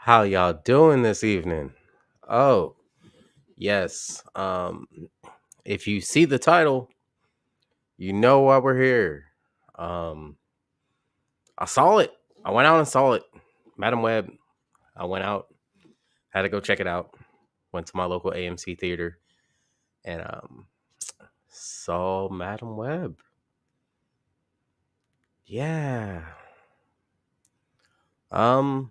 How y'all doing this evening? Oh, yes. If you see the title, you know why we're here. Um, I saw it. I went out and saw it. Madam Web. I went out, had to go check it out. Went to my local AMC theater and saw Madam Web. Yeah. Um,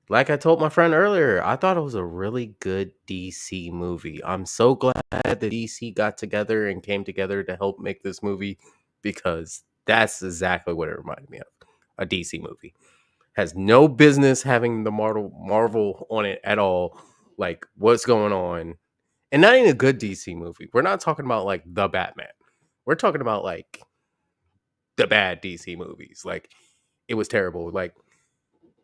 like I told my friend earlier, I thought it was a really good DC movie. I'm so glad that DC got together and came together to help make this movie because that's exactly what it reminded me of. A DC movie. Has no business having the Marvel on it at all. Like, what's going on? And not even a good DC movie. We're not talking about like the Batman. We're talking about like the bad DC movies. Like, it was terrible. Like,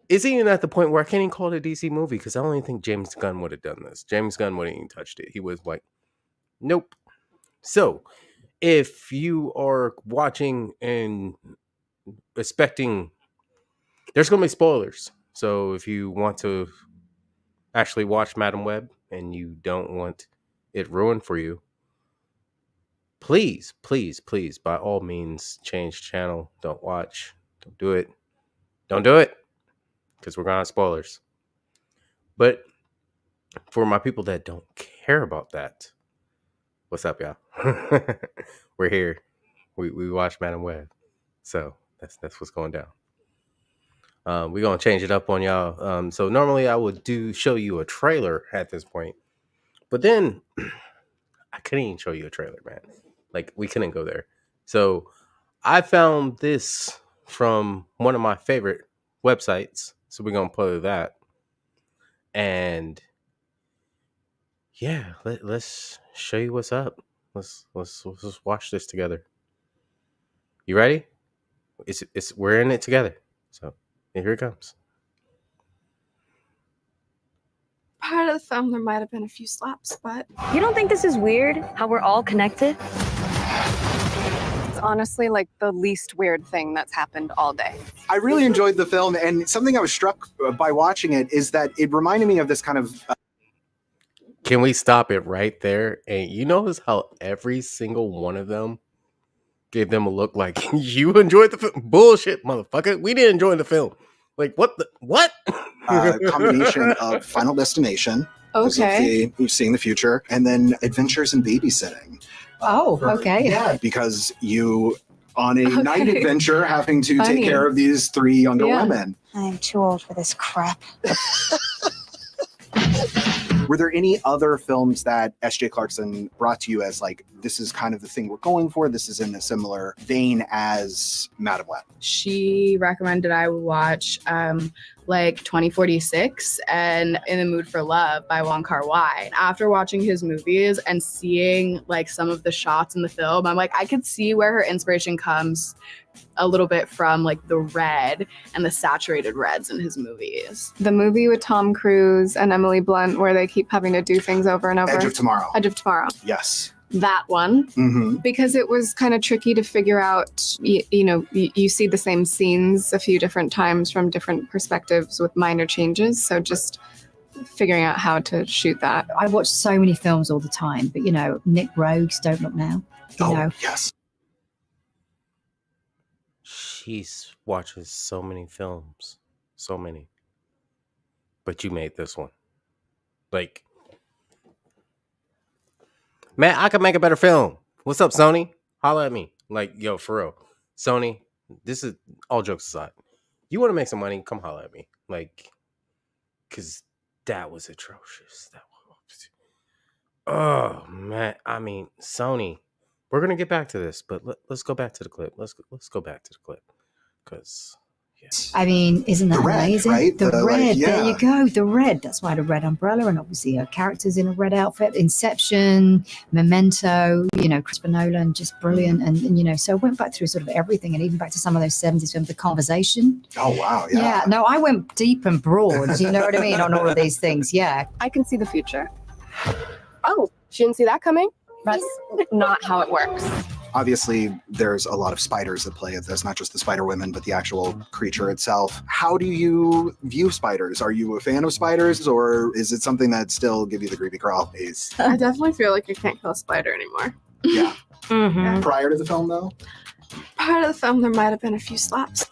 it's even at the point where I can't even call it a DC movie because I don't even think James Gunn would have done this. James Gunn wouldn't even touched it. He was like, nope. So, if you are watching and expecting, there's going to be spoilers. So, if you want to actually watch Madam Web and you don't want it ruined for you, please, please, please, by all means, change channel. Don't watch. Don't do it. Don't do it because we're going to have spoilers. But for my people that don't care about that, what's up, y'all? We're here. We watched Madam Web, so that's what's going down. We're gonna change it up on y'all. So normally I would show you a trailer at this point, but then I couldn't even show you a trailer, man. Like we couldn't go there. So I found this from one of my favorite websites. So we're gonna play that, and yeah, let's show you what's up. Let's just watch this together. You ready? It's we're in it together. So here it comes. Part of the film, there might have been a few slaps, but You don't think this is weird? How we're all connected? it's honestly like the least weird thing that's happened all day. I really enjoyed the film, and something I was struck by watching it is that it reminded me of this kind of. Can we stop it right there? And you notice how every single one of them gave them a look like you enjoyed the film? Bullshit, motherfucker. We didn't enjoy the film. Like what? Combination of Final Destination, Okay. seeing the future, and then Adventures in Babysitting. Oh, okay. Yeah, because you on a night Okay. adventure having to Funny. take care of these three younger Yeah. women. I'm too old for this crap. Were there any other films that S.J. Clarkson brought to you as like, this is kind of the thing we're going for? This is in a similar vein as Madam Web. She recommended I would watch like 2046 and In the Mood for Love by Wong Kar-wai. And after watching his movies and seeing like some of the shots in the film, I'm like, I could see where her inspiration comes a little bit from like the red and the saturated reds in his movies. The movie with Tom Cruise and Emily Blunt where they keep having to do things over and over. Edge of Tomorrow. Edge of Tomorrow. Yes. That one. Mm-hmm. Because it was kind of tricky to figure out, you see the same scenes a few different times from different perspectives with minor changes. So just figuring out how to shoot that. I watch so many films all the time, but Nick Rogue's Don't Look Now. Yes. She watches so many films. So many. But you made this one. Like, man, I could make a better film. What's up, Sony? Holla at me. Like, yo, for real. Sony, this is all jokes aside. You want to make some money? Come holla at me. Like, because that was atrocious. Oh, man. I mean, Sony. We're going to get back to this, but let's go back to the clip. Let's go back to the clip. Because, yes. I mean, isn't that The red, amazing? right? The The, red, like, there yeah. you go. The red. That's why the red umbrella, and obviously her characters in a red outfit. Inception, Memento, Christopher Nolan, just brilliant. And so I went back through sort of everything, and even back to some of those 70s films, The Conversation. Oh, wow. Yeah. No, I went deep and broad, you know what I mean, on all of these things. Yeah. I can see the future. Oh, she didn't see that coming? That's not how it works. Obviously, there's a lot of spiders at play. That's not just the spider women, but the actual creature itself. How do you view spiders? Are you a fan of spiders, or is it something that still give you the creepy crawlies? I definitely feel like I can't kill a spider anymore. Yeah. Mm-hmm. Prior to the film, though? Part of the film, there might have been a few slaps.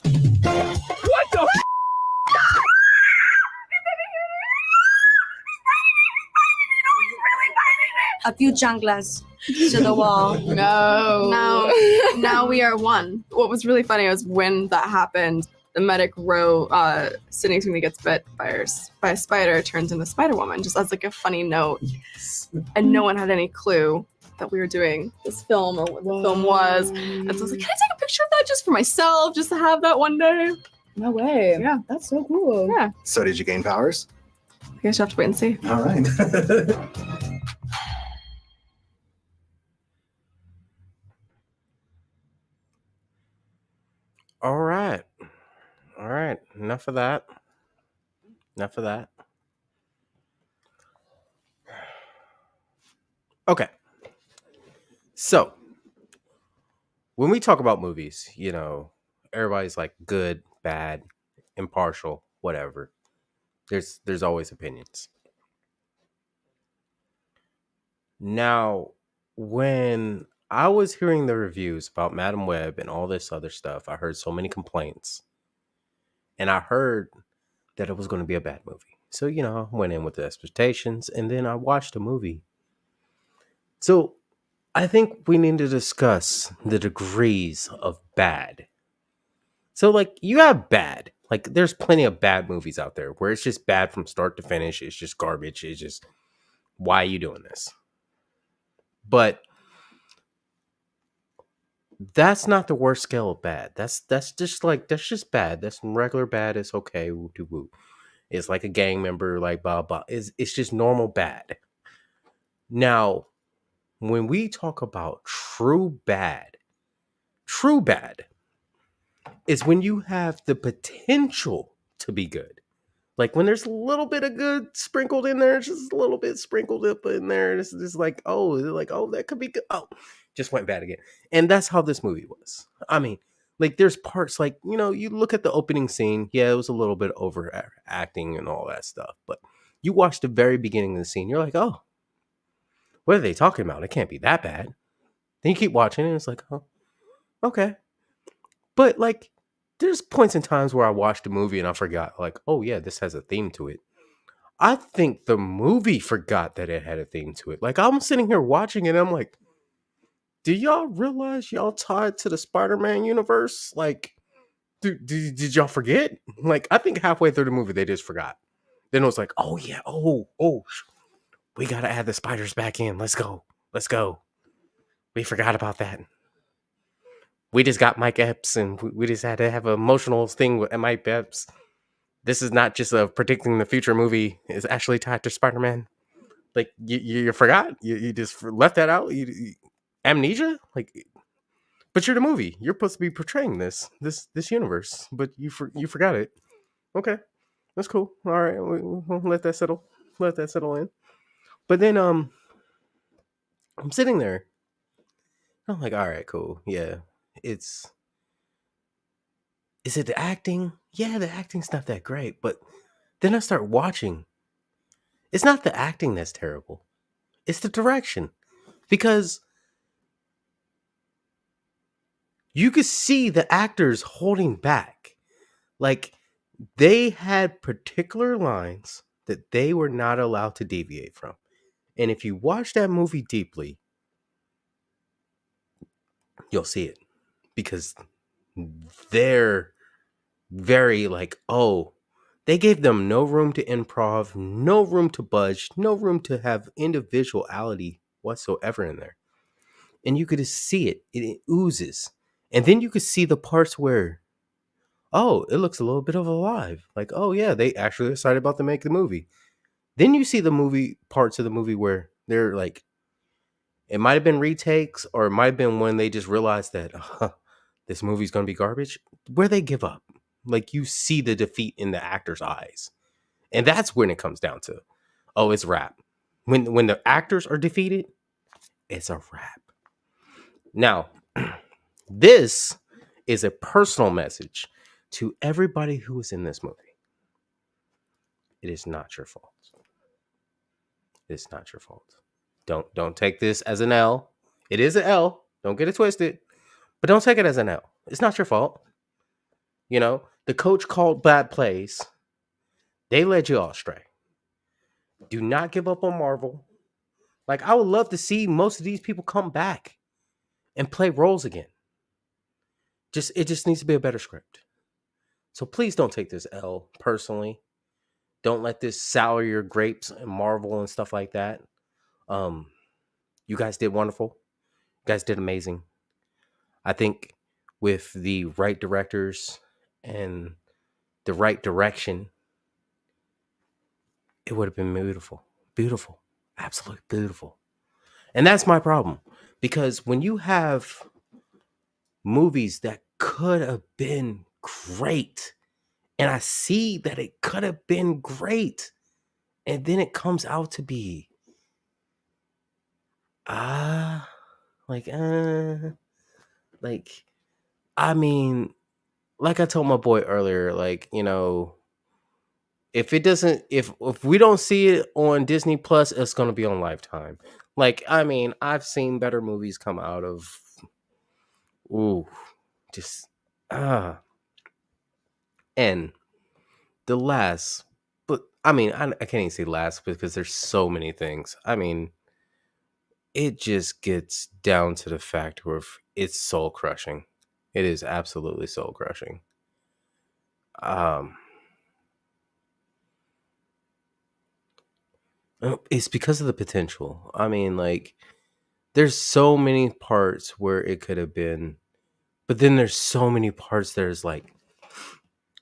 A few chanclas to the wall. No. Now we are one. What was really funny was when that happened, the medic wrote, Sydney Sweeney gets bit by a spider, turns into Spider-Woman, just as like a funny note. And no one had any clue that we were doing this film or what the film was. And so I was like, can I take a picture of that just for myself, just to have that one day? No way. Yeah. That's so cool. Yeah. So did you gain powers? I guess you have to wait and see. All right. All right. All right. Enough of that. Enough of that. Okay. So, when we talk about movies, you know, everybody's like good, bad, impartial, whatever. There's always opinions. Now, when I was hearing the reviews about Madam Web and all this other stuff, I heard so many complaints. And I heard that it was going to be a bad movie. So, you know, I went in with the expectations and then I watched the movie. So, I think we need to discuss the degrees of bad. So, like, you have bad. Like, there's plenty of bad movies out there where it's just bad from start to finish. It's just garbage. It's just, why are you doing this? But that's not the worst scale of bad. That's just bad. That's regular bad. It's okay. Woo to woo. It's like a gang member, like blah blah. It's just normal bad. Now, when we talk about true bad is when you have the potential to be good. Like when there's a little bit of good sprinkled in there, just a little bit sprinkled up in there. It's just like, oh, that could be good. Oh, just went bad again. And that's how this movie was. I mean, like there's parts like, you know, you look at the opening scene. Yeah, it was a little bit overacting and all that stuff. But you watch the very beginning of the scene. You're like, oh, what are they talking about? It can't be that bad. Then you keep watching and it's like, oh, okay. But like, there's points in times where I watched a movie and I forgot, like, oh yeah, this has a theme to it. I think the movie forgot that it had a theme to it. Like, I'm sitting here watching it and I'm like, do y'all realize y'all tied to the Spider-Man universe? Like, did y'all forget? Like, I think halfway through the movie, they just forgot. Then it was like, oh yeah, we gotta add the spiders back in. Let's go. We forgot about that. We just got Mike Epps, and we just had to have an emotional thing with Mike Epps. This is not just a predicting the future movie. It's actually tied to Spider-Man. Like, you forgot? You just left that out? Amnesia? Like, but you're the movie. You're supposed to be portraying this universe, but you forgot it. Okay, that's cool. All right, we'll let that settle. Let that settle in. But then, I'm sitting there. I'm like, all right, cool. Yeah. Is it the acting? Yeah, the acting's not that great, but then I start watching. It's not the acting that's terrible. It's the direction. Because you could see the actors holding back. Like, they had particular lines that they were not allowed to deviate from. And if you watch that movie deeply, you'll see it. Because they're very like, oh, they gave them no room to improv, no room to budge, no room to have individuality whatsoever in there. And you could see it. It oozes. And then you could see the parts where, oh, it looks a little bit of alive. Like, oh yeah, they actually decided about to make the movie. Then you see the parts of the movie where they're like, it might have been retakes, or it might have been when they just realized that this movie's going to be garbage, where they give up. Like, you see the defeat in the actor's eyes. And that's when it comes down to, oh, it's rap. When the actors are defeated, it's a rap. Now, This is a personal message to everybody who is in this movie. It is not your fault. It's not your fault. Don't take this as an L. It is an L. Don't get it twisted. But don't take it as an L. It's not your fault. You know, the coach called bad plays. They led you all astray. Do not give up on Marvel. Like, I would love to see most of these people come back and play roles again. It just needs to be a better script. So please don't take this L personally. Don't let this sour your grapes and Marvel and stuff like that. You guys did wonderful. You guys did amazing. I think with the right directors and the right direction, it would have been beautiful. Beautiful. Absolutely beautiful. And that's my problem. Because when you have movies that could have been great, and I see that it could have been great, and then it comes out to be like I mean, like I told my boy earlier, like, you know, if we don't see it on Disney Plus, it's gonna be on Lifetime. Like, I mean, I've seen better movies come out of just and the last, but I mean, I can't even say last because there's so many things. I mean, it just gets down to the fact where it's soul crushing. It is absolutely soul crushing. It's because of the potential. I mean, like, there's so many parts where it could have been, but then there's so many parts that is like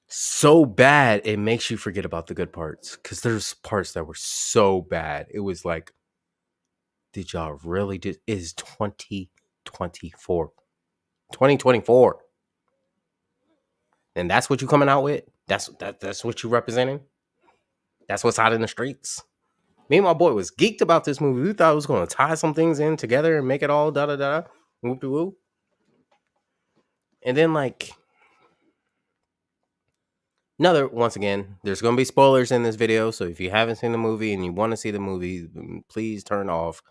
so bad it makes you forget about the good parts. Because there's parts that were so bad. It was like, did y'all really do? It is 2024. 2024. And that's what you coming out with? That's what you representing? That's what's out in the streets? Me and my boy was geeked about this movie. We thought it was going to tie some things in together and make it all da-da-da, whoop-de-whoop. And then, like, once again, there's going to be spoilers in this video. So if you haven't seen the movie and you want to see the movie, please turn off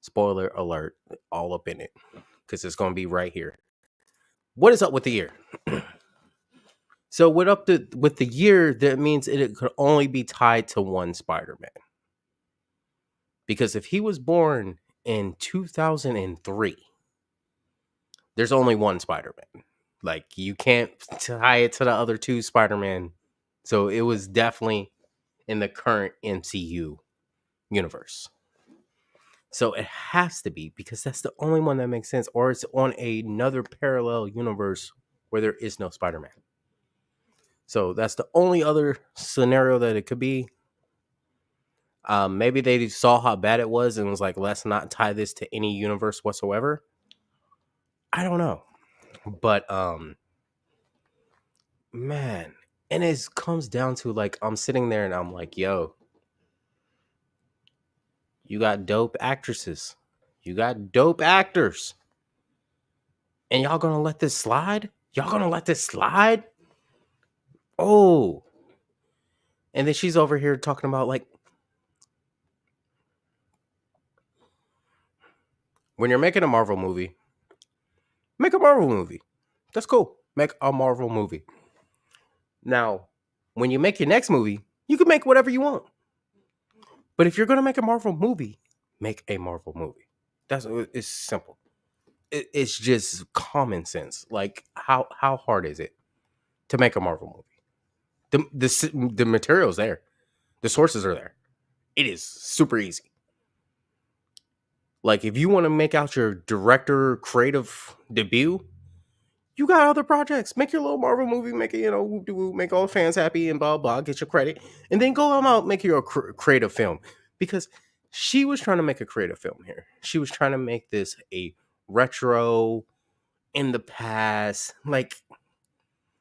spoiler alert all up in it. Because it's going to be right here. What is up with the year? So with the year, that means it could only be tied to one Spider-Man. Because if he was born in 2003, there's only one Spider-Man. Like, you can't tie it to the other two Spider-Man. So it was definitely in the current MCU universe. So it has to be, because that's the only one that makes sense. Or it's on another parallel universe where there is no Spider-Man. So that's the only other scenario that it could be. Maybe they saw how bad it was and was like, let's not tie this to any universe whatsoever. I don't know. But man, and it comes down to, like, I'm sitting there and I'm like, yo, you got dope actresses. You got dope actors. And y'all gonna let this slide? Y'all gonna let this slide? Oh. And then she's over here talking about, like, when you're making a Marvel movie, make a Marvel movie. That's cool. Make a Marvel movie. Now, when you make your next movie, you can make whatever you want. But if you're going to make a Marvel movie, make a Marvel movie. It's simple. It's just common sense. Like, how hard is it to make a Marvel movie? The material's there. The sources are there. It is super easy. Like, if you want to make out your director creative debut, you got other projects. Make your little Marvel movie. Make it, whoop-de-whoop, make all the fans happy and blah, blah. Get your credit. And then go out, make your creative film. Because she was trying to make a creative film here. She was trying to make this a retro, in the past, like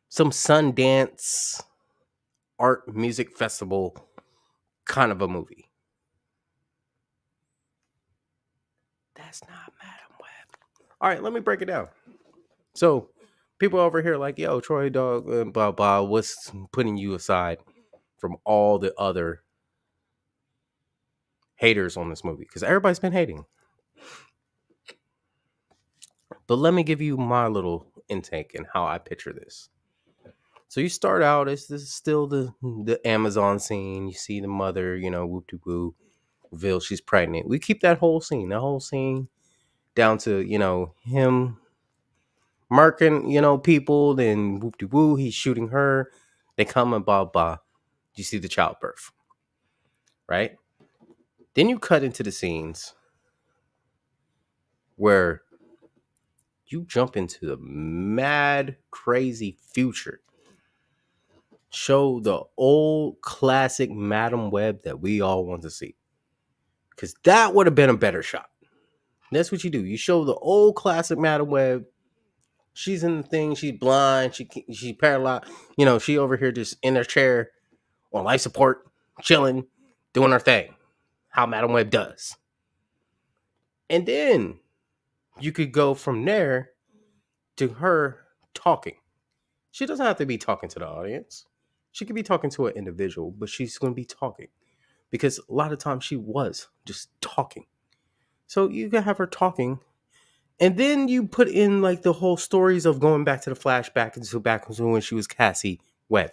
some Sundance art music festival kind of a movie. That's not Madam Web. All right, let me break it down. So, people over here like, yo, Troy Dog, blah, blah, what's putting you aside from all the other haters on this movie? Because everybody's been hating. But let me give you my little intake and how I picture this. So you start out, this is still the Amazon scene. You see the mother, whoop de woo, reveal she's pregnant. We keep that whole scene down to, him marking, people, then whoop de woo, he's shooting her. They come and blah, blah. You see the childbirth, right? Then you cut into the scenes where you jump into the mad, crazy future. Show the old classic Madam Web that we all want to see. Because that would have been a better shot. That's what you do. You show the old classic Madam Web. She's in the thing. She's blind. She's paralyzed. She over here just in her chair on life support, chilling, doing her thing. How Madam Web does. And then you could go from there to her talking. She doesn't have to be talking to the audience. She could be talking to an individual, but she's going to be talking. Because a lot of times she was just talking. So you can have her talking. And then you put in like the whole stories of going back to the flashback back when she was Cassie Webb.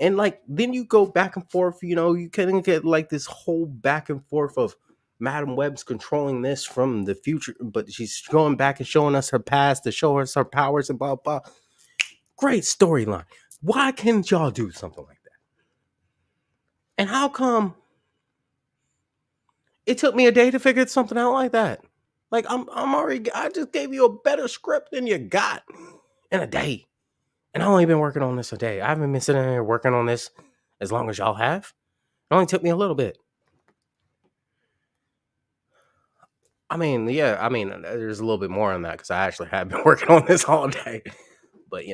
And like then you go back and forth, you can get like this whole back and forth of Madam Web's controlling this from the future, but she's going back and showing us her past to show us her powers and blah blah. Great storyline. Why can't y'all do something like that? And how come it took me a day to figure something out like that? Like I just gave you a better script than you got in a day. And I've only been working on this a day. I haven't been sitting here working on this as long as y'all have. It only took me a little bit. There's a little bit more on that because I actually have been working on this all day. But,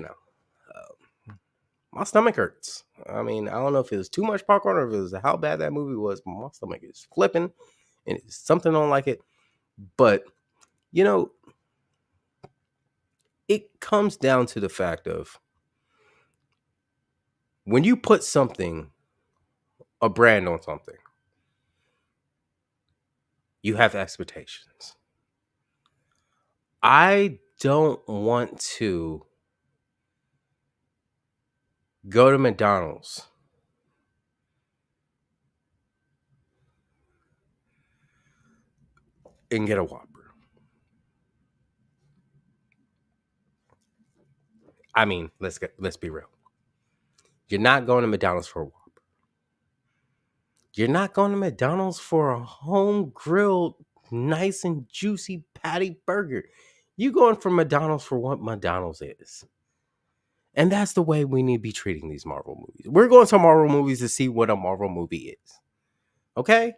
my stomach hurts. I don't know if it was too much popcorn or if it was how bad that movie was, but my stomach is flipping and it's something I don't like it. But, it comes down to the fact of when you put a brand on something, you have expectations. I don't want to go to McDonald's and get a Whopper. Let's be real. You're not going to McDonald's for a Whopper. You're not going to McDonald's for a home grilled, nice and juicy patty burger. You're going for McDonald's for what McDonald's is. And that's the way we need to be treating these Marvel movies. We're going to Marvel movies to see what a Marvel movie is. Okay?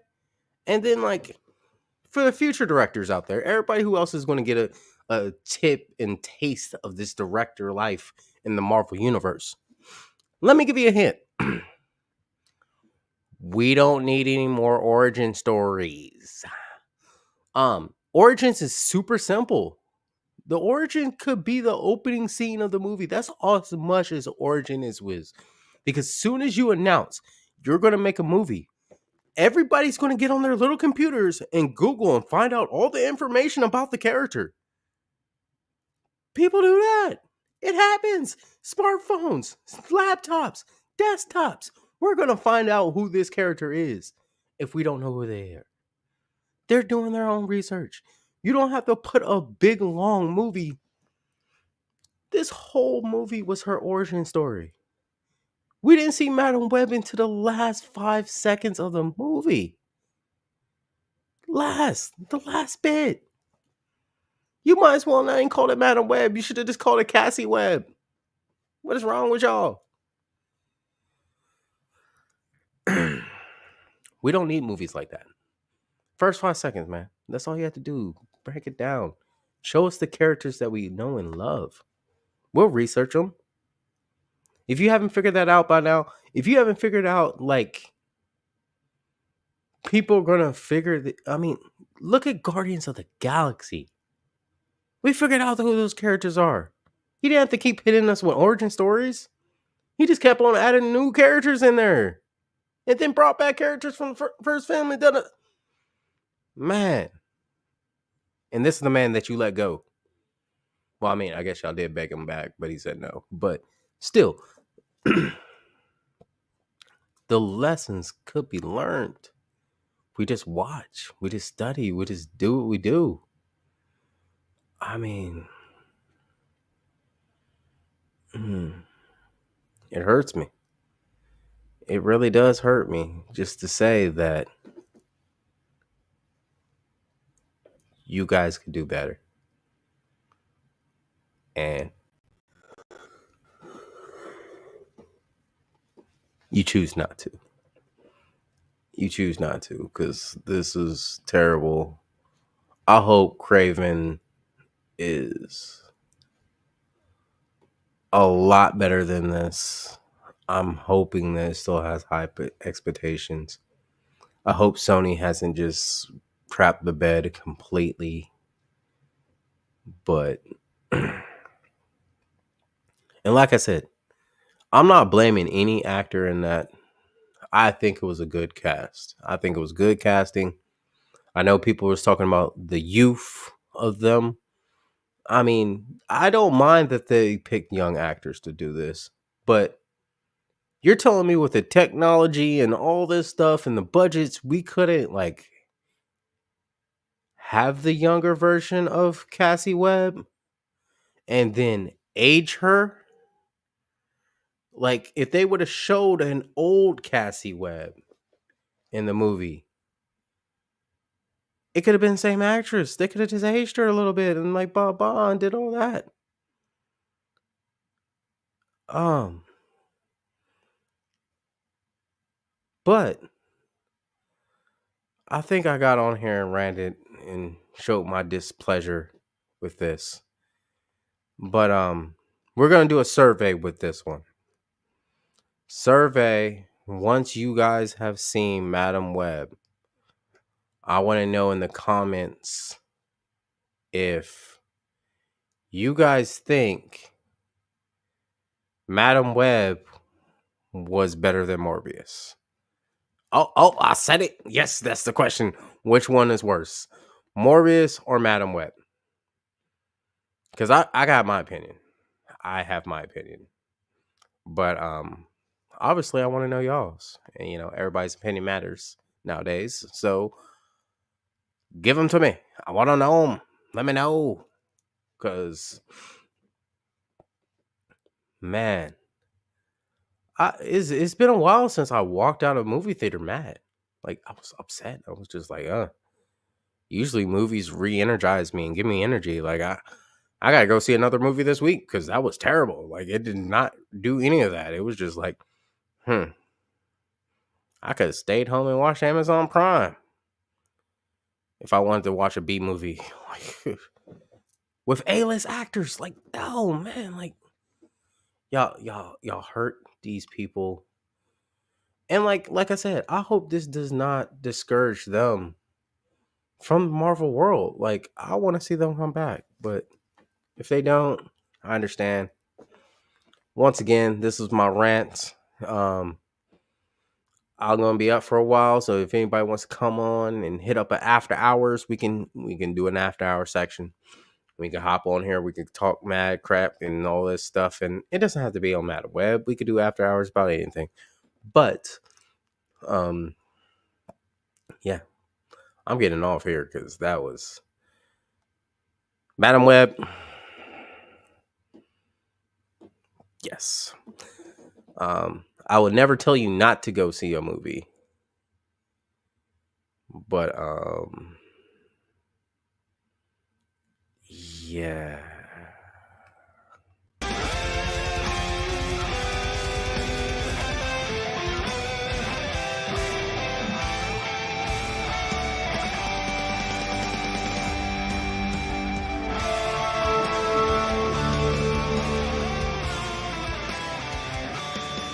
And then, like, for the future directors out there, everybody who else is going to get a tip and taste of this director life in the Marvel universe, let me give you a hint. We don't need any more origin stories. Origins is super simple. The origin could be the opening scene of the movie. That's as much as origin is with. Because soon as you announce you're going to make a movie, everybody's going to get on their little computers and Google and find out all the information about the character. People do that. It happens. Smartphones, laptops, desktops. We're going to find out who this character is if we don't know who they are. They're doing their own research. You don't have to put a big, long movie. This whole movie was her origin story. We didn't see Madam Web into the last 5 seconds of the movie. The last bit. You might as well not even call it Madam Web. You should have just called it Cassie Webb. What is wrong with y'all? We don't need movies like that. First 5 seconds, man. That's all you have to do. Break it down. Show us the characters that we know and love. We'll research them. If you haven't figured that out by now, if you haven't figured out, like, people are going to figure... look at Guardians of the Galaxy. We figured out who those characters are. He didn't have to keep hitting us with origin stories. He just kept on adding new characters in there. And then brought back characters from the first film and done it. Man. And this is the man that you let go. Well, I mean, I guess y'all did beg him back, but he said no. But still, the lessons could be learned. We just watch. We just study. We just do what we do. I mean, it hurts me. It really does hurt me just to say that you guys could do better. And you choose not to. You choose not to, because this is terrible. I hope Craven is a lot better than this. I'm hoping that it still has high expectations. I hope Sony hasn't just trapped the bed completely. But, and like I said, I'm not blaming any actor in that. I think it was a good cast. I think it was good casting. I know people was talking about the youth of them. I mean, I don't mind that they picked young actors to do this, but you're telling me with the technology and all this stuff and the budgets, we couldn't like have the younger version of Cassie Webb and then age her? Like, if they would have showed an old Cassie Webb in the movie, it could have been the same actress. They could have just aged her a little bit and like and did all that. But I think I got on here and ranted and showed my displeasure with this. But we're gonna do a survey with this one. Survey, once you guys have seen Madam Web, I want to know in the comments if you guys think Madam Web was better than Morbius. Oh, I said it. Yes, that's the question. Which one is worse, Morbius or Madam Web? Because I got my opinion. I have my opinion. But obviously I want to know y'all's. And you know, everybody's opinion matters nowadays. So give them to me. I want to know them. Let me know. Because, man, it's been a while since I walked out of a movie theater mad. Like, I was upset. I was just like, usually movies re-energize me and give me energy. Like, I gotta go see another movie this week because that was terrible. Like, it did not do any of that. It was just like, I could have stayed home and watched Amazon Prime if I wanted to watch a B movie. Like, with A-list actors. Like, oh man, like y'all hurt these people. And like I said, I hope this does not discourage them from the Marvel world. Like, I want to see them come back. But if they don't, I understand. Once again, this is my rant. I'm gonna be up for a while, so if anybody wants to come on and hit up an after hours, we can do an after hour section. We can hop on here. We can talk mad crap and all this stuff. And it doesn't have to be on Madam Web. We could do after hours about anything. But, yeah. I'm getting off here because that was Madam Web. Yes. I would never tell you not to go see a movie. But, yeah.